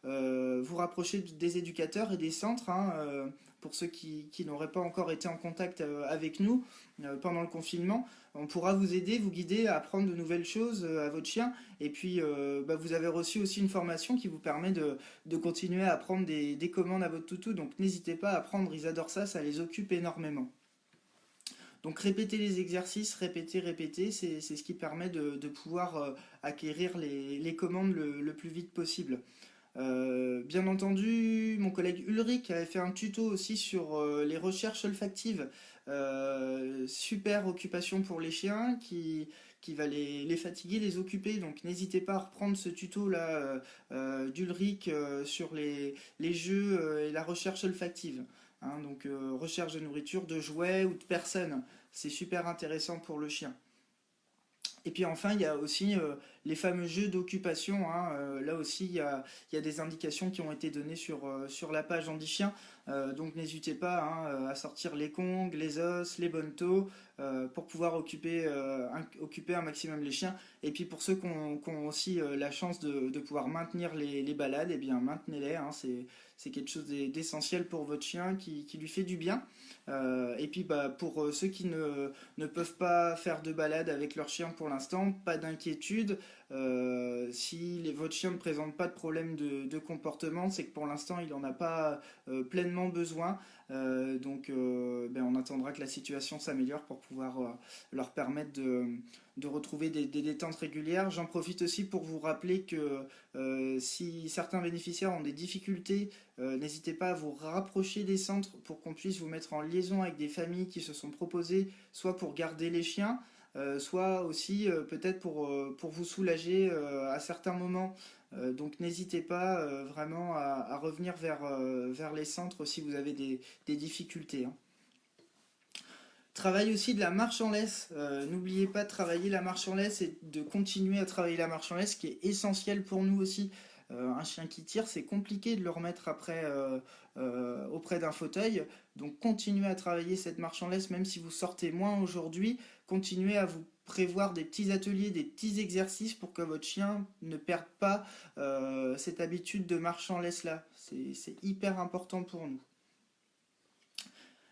vous rapprocher des éducateurs et des centres. Hein, pour ceux qui n'auraient pas encore été en contact avec nous pendant le confinement, on pourra vous aider, vous guider à apprendre de nouvelles choses à votre chien. Et puis, vous avez reçu aussi une formation qui vous permet de continuer à apprendre des commandes à votre toutou. Donc, n'hésitez pas à apprendre, ils adorent ça, ça les occupe énormément. Donc répéter les exercices, répéter, c'est ce qui permet de pouvoir acquérir les commandes le plus vite possible. Bien entendu, mon collègue Ulrich avait fait un tuto aussi sur les recherches olfactives. Super occupation pour les chiens qui va les fatiguer, les occuper. Donc n'hésitez pas à reprendre ce tuto là d'Ulrich sur les jeux et la recherche olfactive. Hein, donc recherche de nourriture, de jouets ou de personnes. C'est super intéressant pour le chien. Et puis enfin, il y a aussi les fameux jeux d'occupation, hein. Là aussi, il y a des indications qui ont été données sur la page Handichien. Donc n'hésitez pas, hein, à sortir les congs, les os, les bonnetos, pour pouvoir occuper un maximum les chiens. Et puis pour ceux qui ont aussi la chance de pouvoir maintenir les balades, eh bien maintenez-les, hein. C'est quelque chose d'essentiel pour votre chien qui lui fait du bien. Et puis bah, pour ceux qui ne peuvent pas faire de balade avec leur chien pour l'instant, pas d'inquiétude. Si votre chien ne présente pas de problème de comportement, c'est que pour l'instant il n'en a pas pleinement besoin. Donc on attendra que la situation s'améliore pour pouvoir leur permettre de retrouver des détentes régulières. J'en profite aussi pour vous rappeler que si certains bénéficiaires ont des difficultés, n'hésitez pas à vous rapprocher des centres pour qu'on puisse vous mettre en liaison avec des familles qui se sont proposées, soit pour garder les chiens, soit aussi peut-être pour vous soulager à certains moments. Donc n'hésitez pas vraiment à revenir vers les centres si vous avez des difficultés, hein. Travaille aussi de la marche en laisse. N'oubliez pas de travailler la marche en laisse et de continuer à travailler la marche en laisse, qui est essentiel pour nous aussi. Un chien qui tire, c'est compliqué de le remettre après auprès d'un fauteuil. Donc continuez à travailler cette marche en laisse, même si vous sortez moins aujourd'hui. Continuez à vous prévoir des petits ateliers, des petits exercices pour que votre chien ne perde pas cette habitude de marche en laisse là. C'est hyper important pour nous.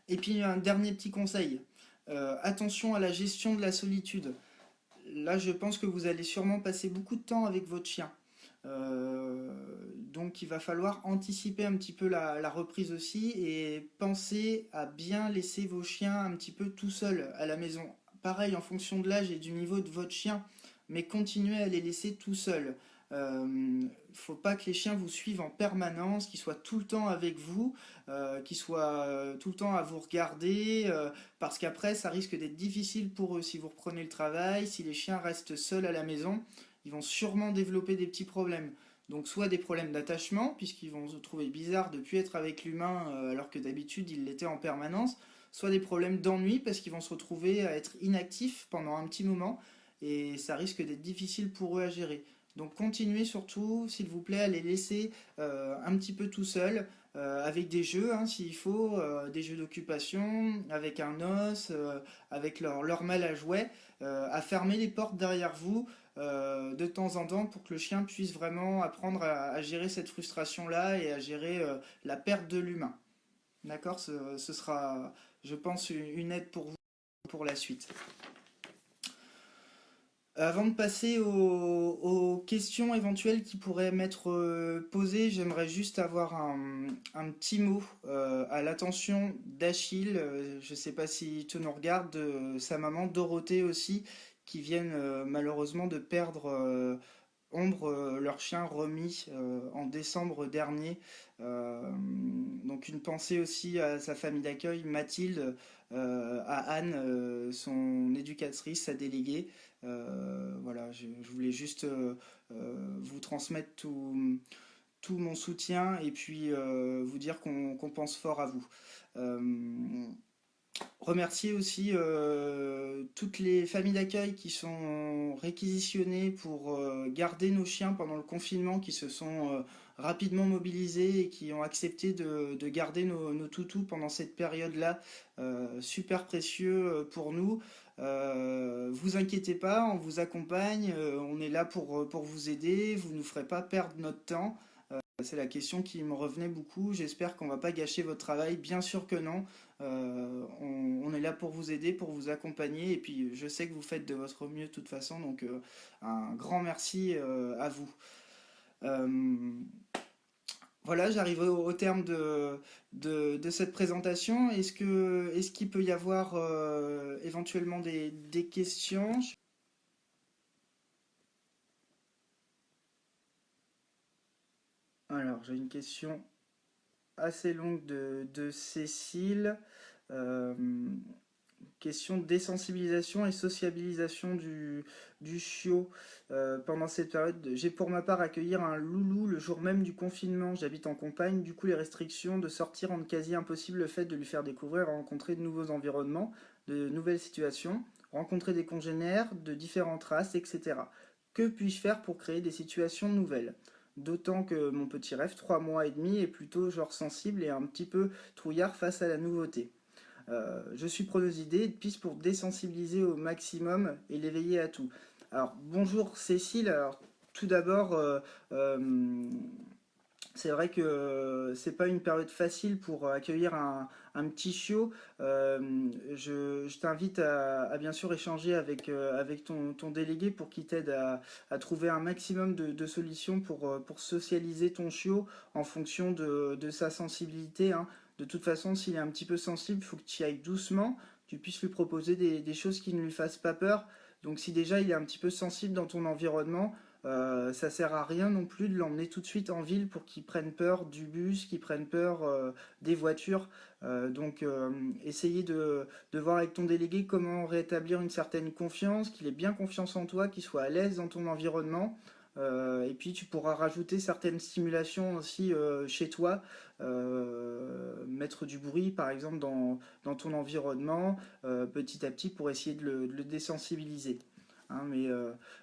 Et puis un dernier petit conseil. Attention à la gestion de la solitude. Là, je pense que vous allez sûrement passer beaucoup de temps avec votre chien. Donc il va falloir anticiper un petit peu la reprise aussi et penser à bien laisser vos chiens un petit peu tout seuls à la maison. Pareil en fonction de l'âge et du niveau de votre chien, mais continuez à les laisser tout seuls. Faut pas que les chiens vous suivent en permanence, qu'ils soient tout le temps avec vous, qu'ils soient tout le temps à vous regarder, parce qu'après ça risque d'être difficile pour eux si vous reprenez le travail, si les chiens restent seuls à la maison, ils vont sûrement développer des petits problèmes. Donc soit des problèmes d'attachement, puisqu'ils vont se trouver bizarre de ne plus être avec l'humain alors que d'habitude ils l'étaient en permanence, soit des problèmes d'ennui parce qu'ils vont se retrouver à être inactifs pendant un petit moment et ça risque d'être difficile pour eux à gérer. Donc continuez surtout, s'il vous plaît, à les laisser un petit peu tout seuls, avec des jeux, hein, s'il faut, des jeux d'occupation, avec un os, avec leur malle à jouets, à fermer les portes derrière vous de temps en temps pour que le chien puisse vraiment apprendre à gérer cette frustration-là et à gérer la perte de l'humain. D'accord? Ce sera, je pense, une aide pour vous pour la suite. Avant de passer aux questions éventuelles qui pourraient m'être posées, j'aimerais juste avoir un petit mot à l'attention d'Achille. Je ne sais pas si tu nous regardes, de sa maman Dorothée aussi, qui viennent malheureusement de perdre Ombre, leur chien remis en décembre dernier. Donc une pensée aussi à sa famille d'accueil, Mathilde, à Anne, son éducatrice, sa déléguée. Voilà, je voulais juste vous transmettre tout mon soutien et puis vous dire qu'on pense fort à vous. Euh, Remercier aussi toutes les familles d'accueil qui sont réquisitionnées pour garder nos chiens pendant le confinement, qui se sont rapidement mobilisés et qui ont accepté de garder nos toutous pendant cette période-là, super précieux pour nous. Vous inquiétez pas, on vous accompagne, on est là pour vous aider, vous ne nous ferez pas perdre notre temps. C'est la question qui me revenait beaucoup. J'espère qu'on ne va pas gâcher votre travail. Bien sûr que non. On est là pour vous aider, pour vous accompagner. Et puis, je sais que vous faites de votre mieux de toute façon. Donc, un grand merci à vous. Euh, Voilà, j'arrive au terme de cette présentation. Est-ce qu'il peut y avoir éventuellement des questions? Alors, j'ai une question assez longue de Cécile. Euh, Question de désensibilisation et sociabilisation du chiot pendant cette période. J'ai pour ma part accueillir un loulou le jour même du confinement. J'habite en campagne, du coup les restrictions de sortir rendent quasi impossible le fait de lui faire découvrir et rencontrer de nouveaux environnements, de nouvelles situations, rencontrer des congénères de différentes races, etc. Que puis-je faire pour créer des situations nouvelles? D'autant que mon petit rêve, 3 mois et demi, est plutôt genre sensible et un petit peu trouillard face à la nouveauté. Je suis preneuse d'idées et de pistes pour désensibiliser au maximum et l'éveiller à tout. Alors, bonjour Cécile. Alors, tout d'abord, euh, c'est vrai que c'est pas une période facile pour accueillir un petit chiot. Euh, je t'invite à bien sûr échanger avec ton délégué pour qu'il t'aide à trouver un maximum de solutions pour socialiser ton chiot en fonction de sa sensibilité, hein. De toute façon, s'il est un petit peu sensible, il faut que tu y ailles doucement, tu puisses lui proposer des choses qui ne lui fassent pas peur. Donc si déjà il est un petit peu sensible dans ton environnement, ça sert à rien non plus de l'emmener tout de suite en ville pour qu'il prenne peur du bus, qu'il prenne peur des voitures. Donc, essayer de voir avec ton délégué comment rétablir une certaine confiance, qu'il ait bien confiance en toi, qu'il soit à l'aise dans ton environnement. Et puis tu pourras rajouter certaines stimulations aussi chez toi, mettre du bruit par exemple dans ton environnement, petit à petit pour essayer de le désensibiliser. Hein, mais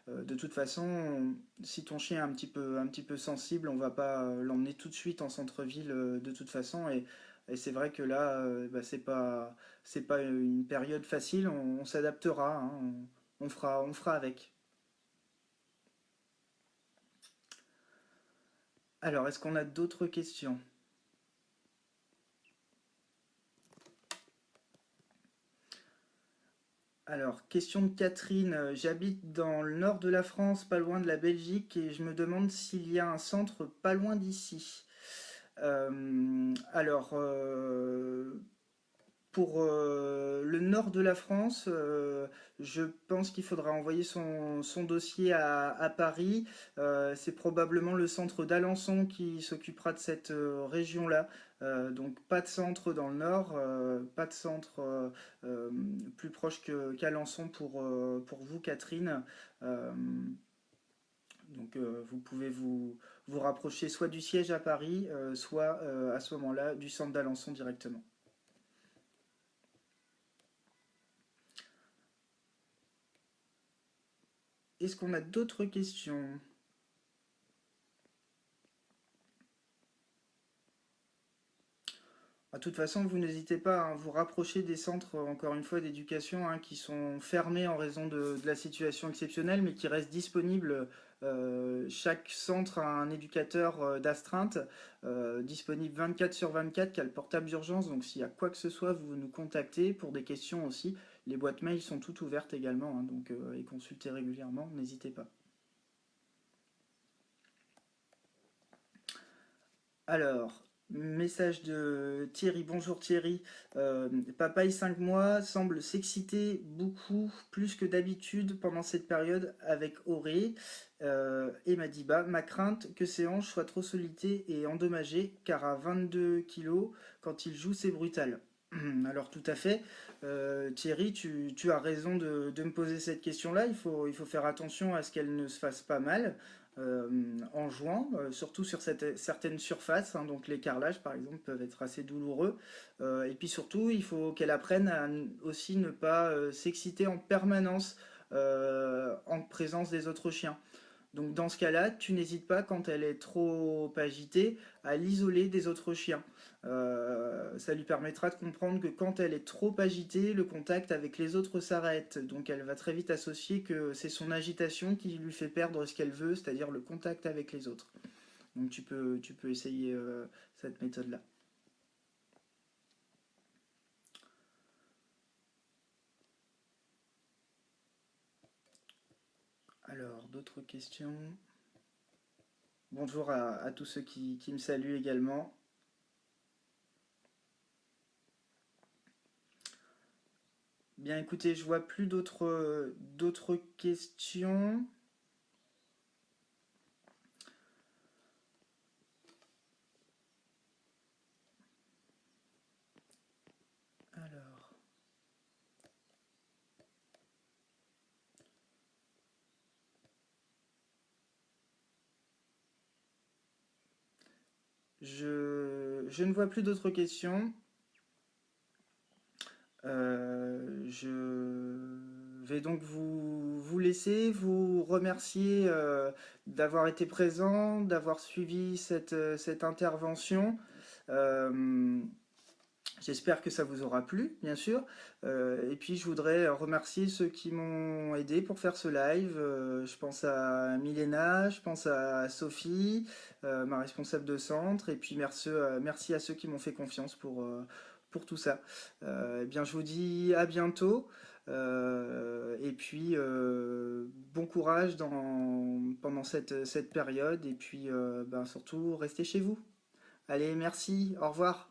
de toute façon, si ton chien est un petit peu sensible, on va pas l'emmener tout de suite en centre-ville de toute façon. Et c'est vrai que là, bah, c'est pas une période facile. On s'adaptera, hein, on fera avec. Alors, est-ce qu'on a d'autres questions? Alors, question de Catherine. J'habite dans le nord de la France, pas loin de la Belgique, et je me demande s'il y a un centre pas loin d'ici. Alors, pour le nord de la France, je pense qu'il faudra envoyer son dossier à Paris. C'est probablement le centre d'Alençon qui s'occupera de cette région-là. Donc pas de centre dans le nord, pas de centre euh, plus proche qu'Alençon pour vous, Catherine. Euh, donc vous pouvez vous rapprocher soit du siège à Paris, soit à ce moment-là du centre d'Alençon directement. Est-ce qu'on a d'autres questions? De toute façon, vous n'hésitez pas à vous rapprocher des centres, encore une fois, d'éducation hein, qui sont fermés en raison de la situation exceptionnelle, mais qui restent disponibles. Chaque centre a un éducateur d'astreinte, disponible 24 sur 24, qui a le portable d'urgence. Donc s'il y a quoi que ce soit, vous nous contactez pour des questions aussi. Les boîtes mail sont toutes ouvertes également, hein, donc et consultez régulièrement, n'hésitez pas. Alors, message de Thierry. Bonjour Thierry. Papaye 5 mois semble s'exciter beaucoup plus que d'habitude pendant cette période avec Auré et Madiba. Ma crainte que ses hanches soient trop sollicitées et endommagées car à 22 kilos, quand il joue, c'est brutal. Alors tout à fait, Thierry, tu as raison de me poser cette question-là. Il faut faire attention à ce qu'elle ne se fasse pas mal euh, en jouant, surtout sur certaines surfaces. Hein, donc les carrelages, par exemple, peuvent être assez douloureux. Et puis surtout, il faut qu'elle apprenne à aussi ne pas s'exciter en permanence en présence des autres chiens. Donc dans ce cas-là, tu n'hésites pas, quand elle est trop agitée, à l'isoler des autres chiens. Ça lui permettra de comprendre que quand elle est trop agitée, le contact avec les autres s'arrête. Donc elle va très vite associer que c'est son agitation qui lui fait perdre ce qu'elle veut, c'est-à-dire le contact avec les autres. Donc tu peux essayer cette méthode-là. Alors, d'autres questions? Bonjour à tous ceux qui me saluent également. Bien écoutez, je vois plus d'autres questions. Alors, je ne vois plus d'autres questions. Je vais donc vous laisser, vous remercier d'avoir été présent, d'avoir suivi cette intervention. Euh, J'espère que ça vous aura plu, bien sûr. Et puis je voudrais remercier ceux qui m'ont aidé pour faire ce live. Je pense à Milena, je pense à Sophie, ma responsable de centre. Et puis merci à ceux qui m'ont fait confiance pour tout ça. Eh bien, je vous dis à bientôt. Et puis bon courage pendant cette période. Et puis ben, surtout, restez chez vous. Allez, merci, au revoir.